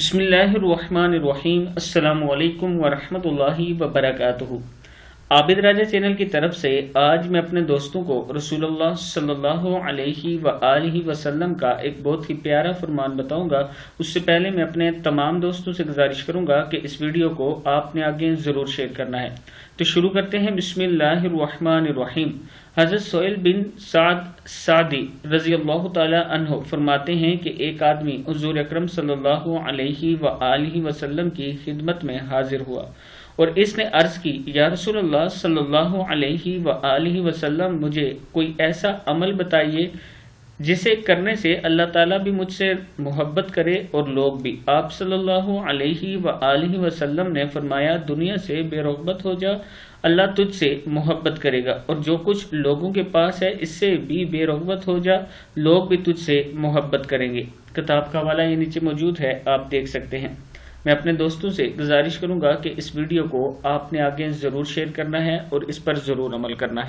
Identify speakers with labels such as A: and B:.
A: بسم اللہ الرحمن الرحیم۔ السلام علیکم ورحمۃ اللہ وبرکاتہ۔ عابد راجہ چینل کی طرف سے آج میں اپنے دوستوں کو رسول اللہ صلی اللہ علیہ وآلہ وسلم کا ایک بہت ہی پیارا فرمان بتاؤں گا۔ اس سے پہلے میں اپنے تمام دوستوں سے گزارش کروں گا کہ اس ویڈیو کو آپ نے آگے ضرور شیئر کرنا ہے۔ تو شروع کرتے ہیں۔ بسم اللہ الرحمن الرحیم۔ حضرت سہیل بن سعد سعدی رضی اللہ تعالی عنہ فرماتے ہیں کہ ایک آدمی حضور اکرم صلی اللہ علیہ وآلہ وسلم کی خدمت میں حاضر ہوا اور اس نے عرض کی، یا رسول اللہ صلی اللہ علیہ وآلہ وسلم، مجھے کوئی ایسا عمل بتائیے جسے کرنے سے اللہ تعالیٰ بھی مجھ سے محبت کرے اور لوگ بھی۔ آپ صلی اللہ علیہ وآلہ وسلم نے فرمایا، دنیا سے بے رغبت ہو جا، اللہ تجھ سے محبت کرے گا، اور جو کچھ لوگوں کے پاس ہے اس سے بھی بے رغبت ہو جا، لوگ بھی تجھ سے محبت کریں گے۔ کتاب کا حوالہ یہ نیچے موجود ہے، آپ دیکھ سکتے ہیں۔ میں اپنے دوستوں سے گزارش کروں گا کہ اس ویڈیو کو آپ نے آگے ضرور شیئر کرنا ہے اور اس پر ضرور عمل کرنا ہے۔